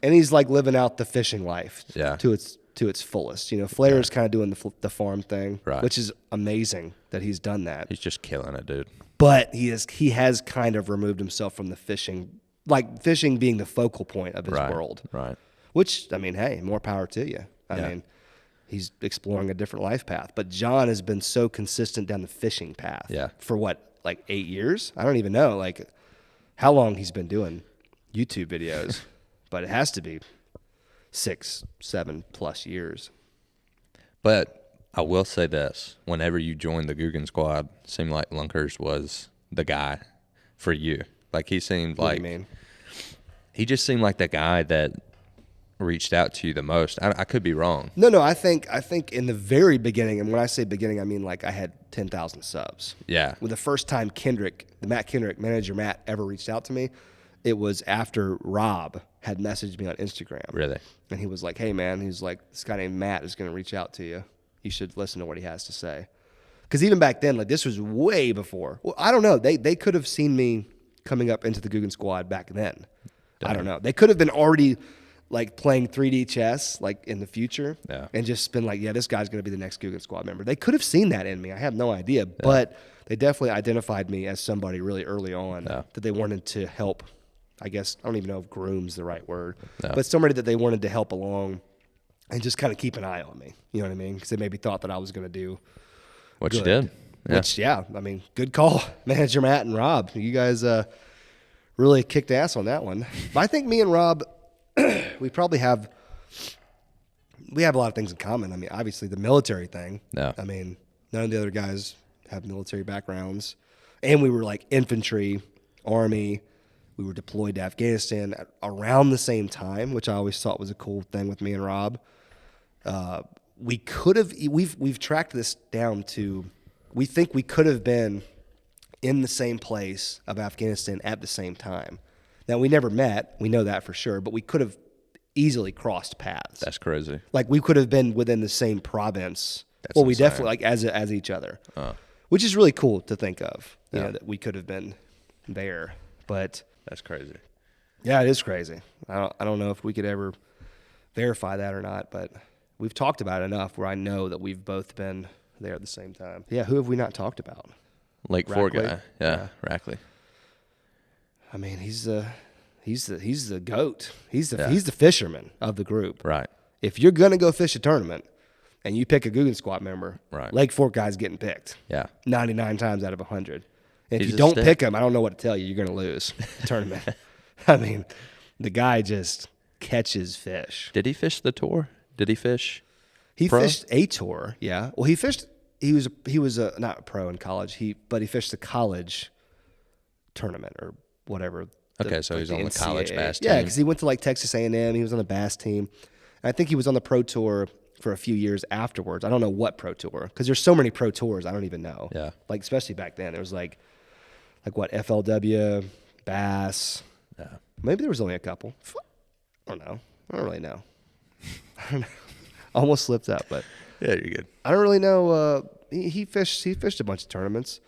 And he's like living out the fishing life Yeah. to its fullest. You know, Flair is kind of doing the farm thing, Right. which is amazing that he's done that. He's just killing it, dude. But he has kind of removed himself from the fishing, like fishing being the focal point of his Right. world. Right. Which, I mean, hey, more power to you. I mean, he's exploring a different life path. But John has been so consistent down the fishing path. Yeah. For what, like 8 years? I don't even know, like, how long he's been doing YouTube videos. But it has to be 6, 7+ years. But I will say this. Whenever you joined the Googan Squad, it seemed like Lunkers was the guy for you. Like, he seemed What like... do you mean? He just seemed like the guy that reached out to you the most. I could be wrong. No, I think in the very beginning, and when I say beginning, I mean like I had 10,000 subs. Yeah. When the first time Matt Kendrick, manager Matt, ever reached out to me, it was after Rob had messaged me on Instagram. Really? And he was like, hey, man, he's like, this guy named Matt is going to reach out to you. You should listen to what he has to say. Because even back then, like this was way before. Well, I don't know. They could have seen me coming up into the Googan Squad back then. I don't know. They could have been already like playing 3D chess like in the future and just been like, yeah, this guy's going to be the next Googan Squad member. They could have seen that in me. I have no idea. But they definitely identified me as somebody really early on that they wanted to help. I guess, I don't even know if groom's the right word, but somebody that they wanted to help along and just kind of keep an eye on me. You know what I mean? Because they maybe thought that I was going to do What good. you did. Yeah. Which, I mean, good call, Manager Matt and Rob. You guys really kicked ass on that one. But I think me and Rob, we have a lot of things in common. I mean, obviously the military thing. Yeah. I mean, none of the other guys have military backgrounds. And we were like infantry, army. We were deployed to Afghanistan around the same time, which I always thought was a cool thing with me and Rob. We could have, we've tracked this down to, we think we could have been in the same place of Afghanistan at the same time. Now, we never met. We know that for sure, but we could have easily crossed paths. That's crazy. Like we could have been within the same province. That's we insane. definitely like as each other, which is really cool to think of. You know, that we could have been there, but That's crazy. yeah, it is crazy. I don't know if we could ever verify that or not, but we've talked about it enough where I know that we've both been there at the same time. Yeah, who have we not talked about? Lake Fort Rackley? guy. Yeah, Rackley. I mean, he's the goat. He's the fisherman of the group. Right. If you're gonna go fish a tournament and you pick a Googan Squad member, Right. Lake Fork guy's getting picked. Yeah. 99 times out of 100. And if He's you a don't stick. pick him, I don't know what to tell you. You're gonna lose the tournament. I mean, the guy just catches fish. Did he fish the tour? Did he fish? He Pro? fished a tour, yeah. Well, he fished he was a not a pro in college. But he fished the college tournament or whatever. Okay, so he's on the college NCAA. bass team. Yeah, because he went to like Texas A&M. He was on the bass team. And I think he was on the pro tour for a few years afterwards. I don't know what pro tour because there's so many pro tours. I don't even know. Yeah. Like especially back then, there was like what FLW, bass. Yeah. Maybe there was only a couple. I don't know. I don't really know. I don't know. Almost slipped up, but Yeah, you're good. I don't really know. He fished a bunch of tournaments.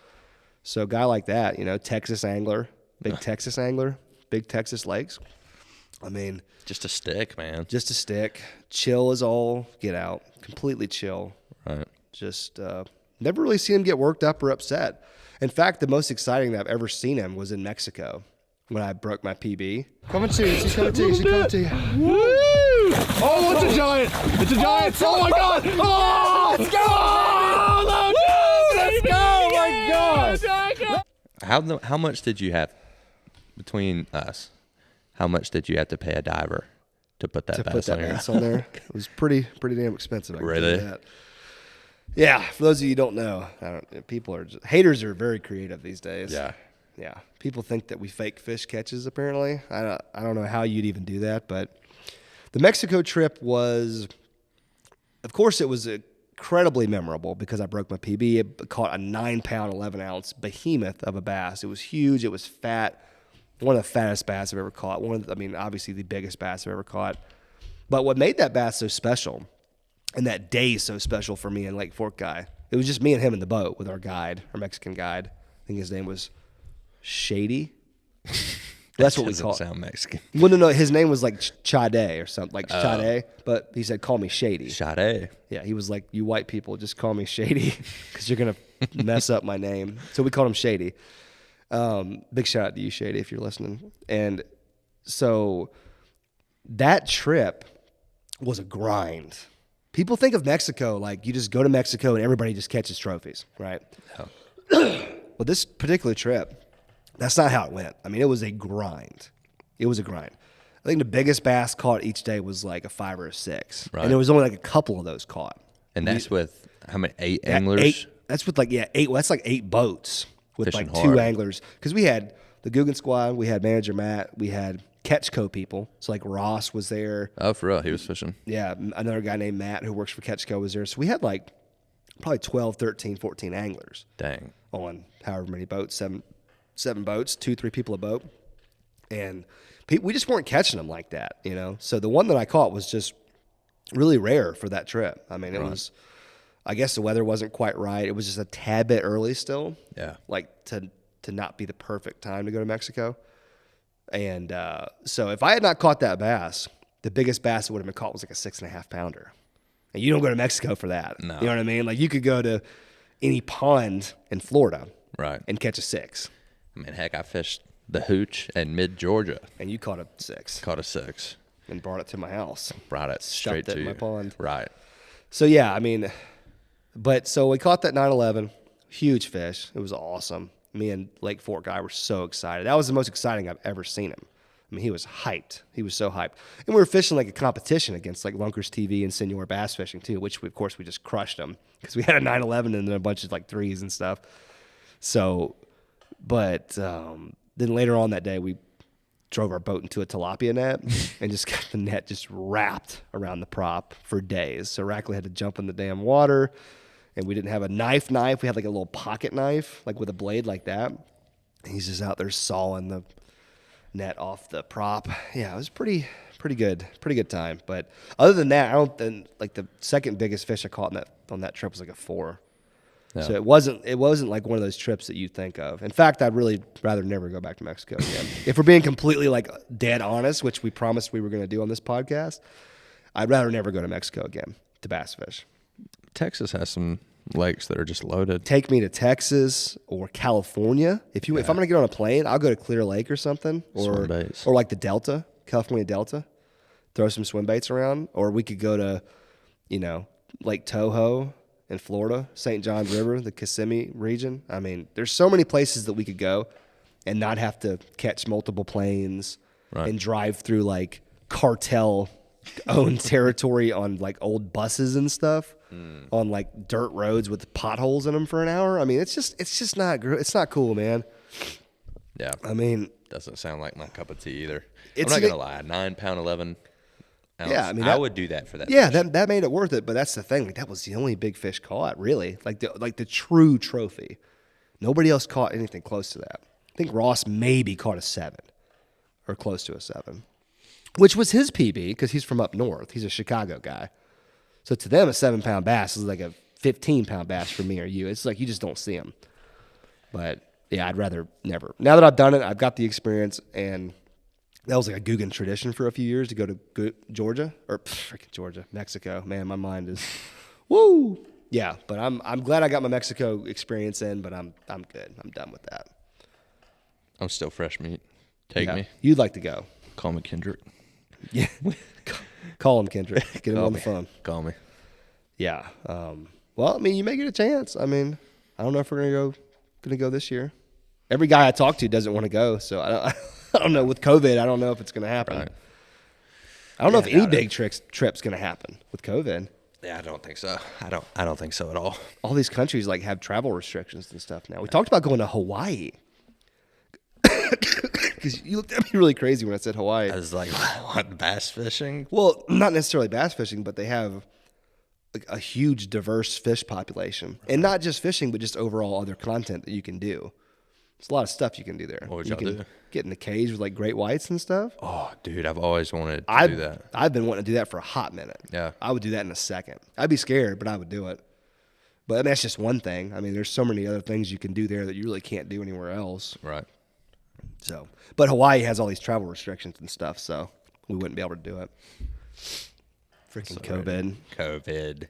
So a guy like that, Texas angler, big Texas angler, big Texas lakes. I mean, Just a stick, man. just a stick, chill as all get out, completely chill. Right. Just never really seen him get worked up or upset. In fact, the most exciting that I've ever seen him was in Mexico when I broke my PB. Coming to you. She's coming to you. She's coming to you. Woo! Oh, it's a giant. It's a giant. Oh, my God. Oh, let's go. Let's go. Oh, my God. How much did you have between us? How much did you have to pay a diver to put that bass on there? bass on there. It was pretty damn expensive. I can tell you Really? that. Yeah, for those of you who don't know, haters are very creative these days. Yeah. People think that we fake fish catches. Apparently, I don't know how you'd even do that, but the Mexico trip was, of course, it was incredibly memorable because I broke my PB. It caught a 9-pound, 11-ounce behemoth of a bass. It was huge. It was fat. One of the fattest bass I've ever caught. Obviously the biggest bass I've ever caught. But what made that bass so special, and that day so special for me and Lake Fork guy, it was just me and him in the boat with our Mexican guide. I think his name was Shady. That's what we call it. Sound Mexican. Well, no, his name was like Chade or something, like Chade, but he said, call me Shady. Sade. Yeah, he was like, you white people, just call me Shady because you're going to mess up my name. So we called him Shady. Big shout out to you, Shady, if you're listening. And so that trip was a grind. People think of Mexico like you just go to Mexico and everybody just catches trophies, right? No. Well, this particular trip, that's not how it went. I mean, it was a grind. I think the biggest bass caught each day was like a 5 or a 6. Right. And there was only like a couple of those caught. And that's with how many? 8 Yeah, anglers? 8. That's with 8. Well, that's like 8 boats with Fishing like 2 hard. anglers. Because we had the Googan Squad, we had Manager Matt, we had Catchco people. So like Ross was there. Oh, for real? He was fishing. Yeah, another guy named Matt who works for Catchco was there. So we had like probably 12, 13, 14 anglers. Dang. On however many boats, seven boats, 2-3 people a boat. And we just weren't catching them like that, So the one that I caught was just really rare for that trip. I mean, it was, I guess the weather wasn't quite right. It was just a tad bit early still. Yeah. Like to not be the perfect time to go to Mexico. And so if I had not caught that bass, the biggest bass that would have been caught was like a 6.5 pounder. And you don't go to Mexico for that. No. You know what I mean? Like you could go to any pond in Florida Right. and catch a 6. I mean, heck, I fished the Hooch in mid-Georgia. And you caught a 6 Caught a 6. and brought it to my house. Brought it straight it to in my you. pond. Right. So yeah, I mean, so we caught that 9/11, huge fish. It was awesome. Me and Lake Fork guy were so excited. That was the most exciting I've ever seen him. I mean, he was hyped. He was so hyped. And we were fishing like a competition against like Lunkers TV and Senior Bass Fishing too, which of course we just crushed them because we had a 9/11 and then a bunch of like 3s and stuff. So, but then later on that day we drove our boat into a tilapia net and just got the net just wrapped around the prop for days. So Rackley had to jump in the damn water, and we didn't have a knife. We had like a little pocket knife, like with a blade like that. And he's just out there sawing the net off the prop. Yeah, it was pretty good time. But other than that, like the second biggest fish I caught on that trip was like a 4. Yeah. So it wasn't like one of those trips that you think of. In fact, I'd really rather never go back to Mexico again. If we're being completely like dead honest, which we promised we were going to do on this podcast, I'd rather never go to Mexico again to bass fish. Texas has some lakes that are just loaded. Take me to Texas or California. If I'm going to get on a plane, I'll go to Clear Lake or something, Swim baits. or like the Delta, California Delta. Throw some swim baits around, or we could go to, Lake Toho in Florida, St. John's River, the Kissimmee region. I mean, there's so many places that we could go and not have to catch multiple planes and drive through like cartel owned territory on like old buses and stuff. on like dirt roads with potholes in them for an hour. I mean, it's just not cool, man. Yeah. I mean, doesn't sound like my cup of tea either. It's I'm not gonna lie, 9 pound 11 ounce. Yeah, I mean, I would do that for that. yeah, fish. that made it worth it. But that's the thing. Like, that was the only big fish caught, really. Like the true trophy. Nobody else caught anything close to that. I think Ross maybe caught a 7 or close to a 7, which was his PB because he's from up north. He's a Chicago guy. So to them, a 7-pound bass is like a 15-pound bass for me or you. It's like you just don't see them. But yeah, I'd rather never. Now that I've done it, I've got the experience, and that was like a Googan tradition for a few years to go to Georgia or freaking Georgia, Mexico. Man, my mind is woo. Yeah, but I'm glad I got my Mexico experience in, but I'm good. I'm done with that. I'm still fresh meat. Take me. You'd like to go. Call me Kendrick. Yeah. Call him, Kendrick. Get him on the phone. Call me. Yeah. Well, I mean, you may get a chance. I mean, I don't know if we're gonna go this year. Every guy I talk to doesn't want to go, so I don't know. With COVID, I don't know if it's gonna happen. Right. I don't know if any big trip's gonna happen with COVID. Yeah, I don't think so. I don't think so at all. All these countries like have travel restrictions and stuff now. We talked about going to Hawaii. Because you looked at me really crazy when I said Hawaii. I was like, what, bass fishing? Well, not necessarily bass fishing, but they have like a huge diverse fish population. And not just fishing, but just overall other content that you can do. There's a lot of stuff you can do there. What would you y'all can do? Get in the cage with like great whites and stuff. Oh, dude, I've always wanted to do that. I've been wanting to do that for a hot minute. Yeah. I would do that in a second. I'd be scared, but I would do it. But I mean, that's just one thing. I mean, there's so many other things you can do there that you really can't do anywhere else. Right. So, but Hawaii has all these travel restrictions and stuff, so we wouldn't be able to do it. Freaking COVID. COVID.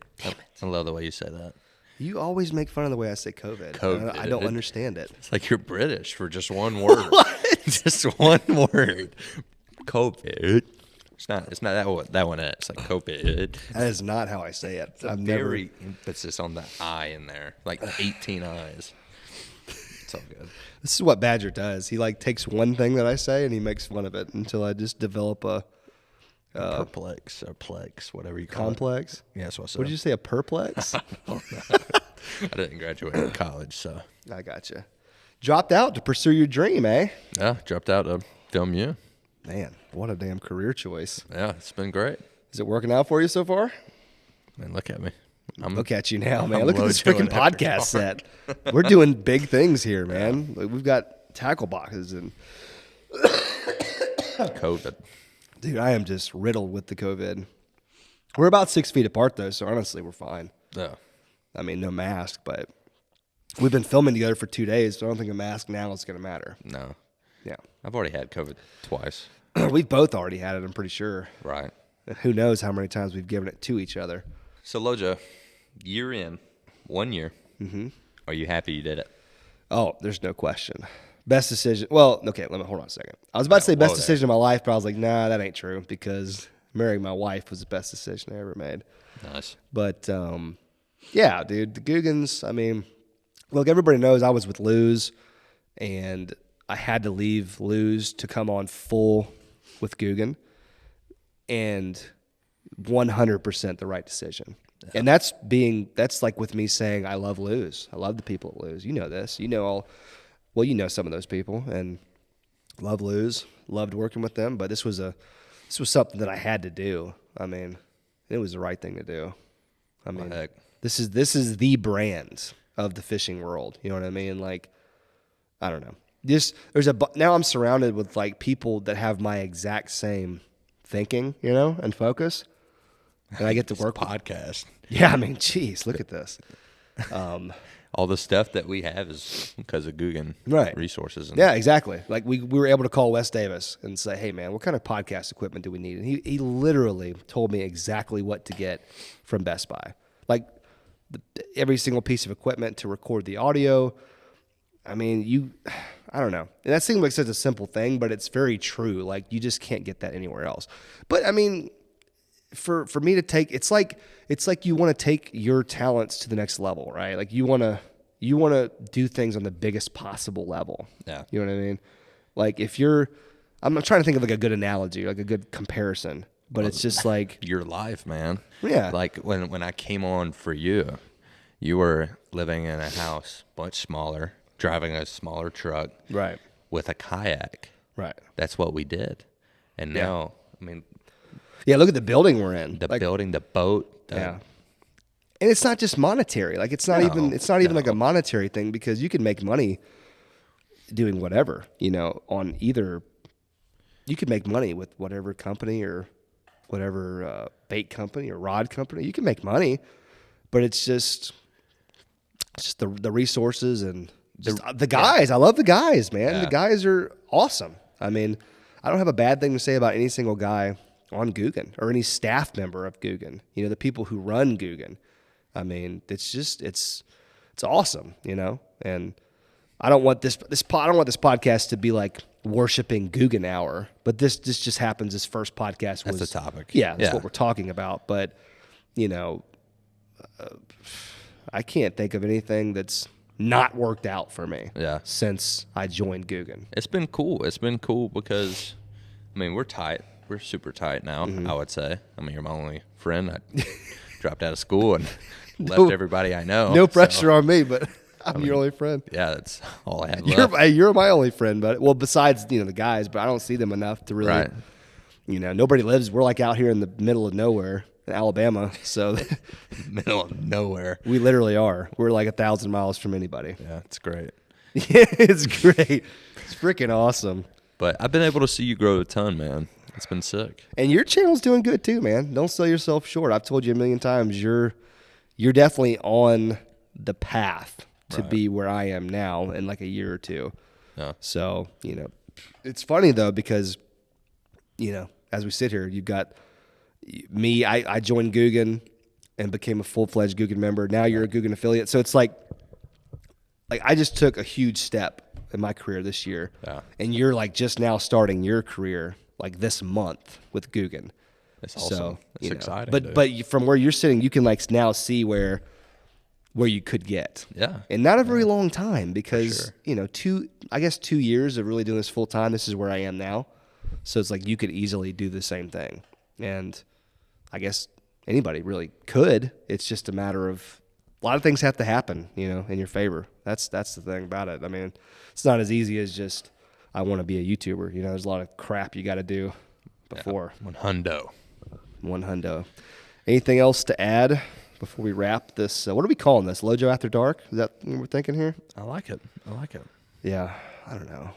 I love the way you say that. You always make fun of the way I say COVID. COVID. I don't understand it. It's like you're British for just one word. Just one word. COVID. It's not that one. It's like COVID. That is not how I say it. It's a very emphasis on the I in there, like 18 eyes. It's all good. This is what Badger does. He like takes one thing that I say and he makes fun of it until I just develop a perplex or plex, whatever you call complex. it. Yeah, that's what I said. What did you say? A perplex? I didn't graduate in college, so. I gotcha. Dropped out to pursue your dream, eh? Yeah, dropped out to film you. Man, what a damn career choice. Yeah, it's been great. Is it working out for you so far? Man, look at me. Look at you now, man. I'm Look at this Lojo freaking in every podcast part. set. We're doing big things here, man. Like, we've got tackle boxes and COVID. dude, I am just riddled with the COVID. We're about 6 feet apart though, so honestly, we're fine. Yeah. I mean, no mask, but we've been filming together for 2 days, so I don't think a mask now is going to matter. No. Yeah. I've already had COVID twice. We've both already had it, I'm pretty sure. Right. And who knows how many times we've given it to each other. So, Lojo, year in, 1 year. Mm-hmm. Are you happy you did it? Oh, there's no question. Best decision. Well, okay, hold on a second. I was about to say best decision of my life, but I was like, nah, that ain't true because marrying my wife was the best decision I ever made. Nice. But, yeah, dude, the Googans, I mean, look, everybody knows I was with Luz, and I had to leave Luz to come on full with Googan, and 100% the right decision. Yeah. And that's like with me saying I love Luz. I love the people at Luz. You know this. You know you know some of those people, and love Luz. Loved working with them, but this was something that I had to do. I mean, it was the right thing to do. I mean, heck. This is the brand of the fishing world. You know what I mean? Like, I don't know. Now I'm surrounded with like people that have my exact same thinking, you know, and focus. And I get to work podcast. Yeah, I mean, geez, look at this. All the stuff that we have is because of Googan resources. And yeah, exactly. Like we were able to call Wes Davis and say, hey, man, what kind of podcast equipment do we need? And he literally told me exactly what to get from Best Buy. Like every single piece of equipment to record the audio. I mean, I don't know. And that seems like such a simple thing, but it's very true. Like you just can't get that anywhere else. But I mean, for me to take, it's like you want to take your talents to the next level, right? Like you want to do things on the biggest possible level. Yeah. You know what I mean? Like I'm trying to think of like a good analogy, like a good comparison. but it's just like your life, man. Yeah. Like when I came on for you, you were living in a house much smaller, driving a smaller truck, right, with a kayak. right. That's what we did. And now, I mean, Yeah, look at the building we're in. the building, the boat. Yeah. And it's not just monetary. Like it's not even like a monetary thing, because you can make money doing whatever, on either. You could make money with whatever company or whatever bait company or rod company. You can make money, but it's just the resources and just the guys. I love the guys, man. Yeah. The guys are awesome. I mean, I don't have a bad thing to say about any single guy on Googan or any staff member of Googan. The people who run Googan. I mean, it's awesome, and I don't want this podcast to be like worshiping Googan Hour, but this just happens. This first podcast was That's the topic. Yeah, that's what we're talking about. But I can't think of anything that's not worked out for me. Yeah. Since I joined Googan, It's been cool. It's been cool because, I mean, we're tight. We're super tight now, I would say. I mean, you're my only friend. I dropped out of school and left everybody I know. no pressure on me, but I'm your only friend. Yeah, that's all I had left. You're my only friend, but besides the guys, but I don't see them enough to really. Right. Nobody lives. We're like out here in the middle of nowhere in Alabama, so Middle of nowhere. we literally are. We're like 1,000 miles from anybody. Yeah, it's great. Yeah, it's great. It's freaking awesome. But I've been able to see you grow a ton, man. It's been sick. And your channel's doing good too, man. Don't sell yourself short. I've told you a million times. You're definitely on the path to be where I am now in like a year or two. Yeah. So, it's funny though, because, as we sit here, you've got me. I joined Googan and became a full-fledged Googan member. Now you're a Googan affiliate. So it's like I just took a huge step in my career this year. Yeah. And you're like just now starting your career like this month with Googan. It's awesome. So, It's exciting. But from where you're sitting, you can like now see where you could get. Yeah. And not a very long time, because, 2 years of really doing this full time, this is where I am now. So it's like you could easily do the same thing. And I guess anybody really could. It's just a matter of a lot of things have to happen, in your favor. That's the thing about it. I mean, it's not as easy as just I want to be a YouTuber. There's a lot of crap you got to do before. Yeah, One hundo. Anything else to add before we wrap this? What are we calling this? Lojo After Dark? Is that what we're thinking here? I like it. Yeah, I don't know.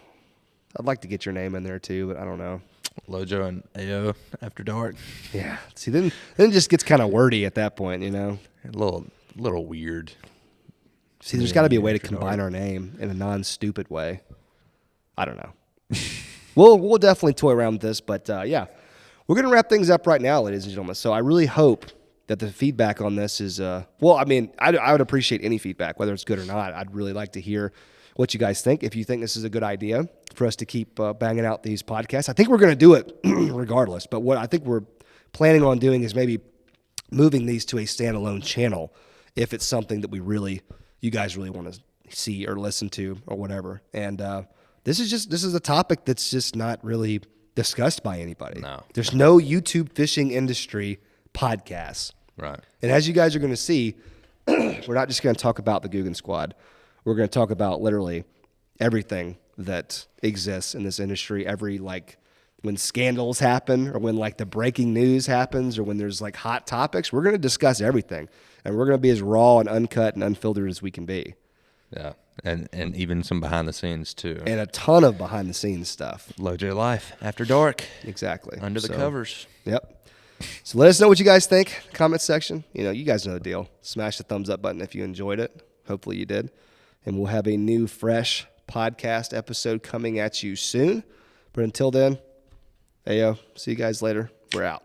I'd like to get your name in there too, but I don't know. Lojo and AO After Dark. Yeah. See, then it just gets kind of wordy at that point, A little weird. See, there's got to be a way to combine our name in a non-stupid way. I don't know. We'll definitely toy around with this, but yeah, we're gonna wrap things up right now, ladies and gentlemen. So I really hope that the feedback on this is I would appreciate any feedback, whether it's good or not. I'd really like to hear what you guys think. If you think this is a good idea for us to keep banging out these podcasts, I think we're gonna do it regardless. But what I think we're planning on doing is maybe moving these to a standalone channel if it's something that you guys really want to see or listen to or whatever. And this is a topic that's just not really discussed by anybody. No. There's no YouTube fishing industry podcasts. Right. And as you guys are going to see, we're not just going to talk about the Googan Squad. We're going to talk about literally everything that exists in this industry. When scandals happen, or when like the breaking news happens, or when there's like hot topics, we're going to discuss everything. And we're going to be as raw and uncut and unfiltered as we can be. Yeah. And even some behind the scenes too. And a ton of behind the scenes stuff. Lojo Life After Dark. Exactly. Under the covers. Yep. So let us know what you guys think. Comment section. You guys know the deal. Smash the thumbs up button if you enjoyed it. Hopefully you did. And we'll have a new, fresh podcast episode coming at you soon. But until then, see you guys later. We're out.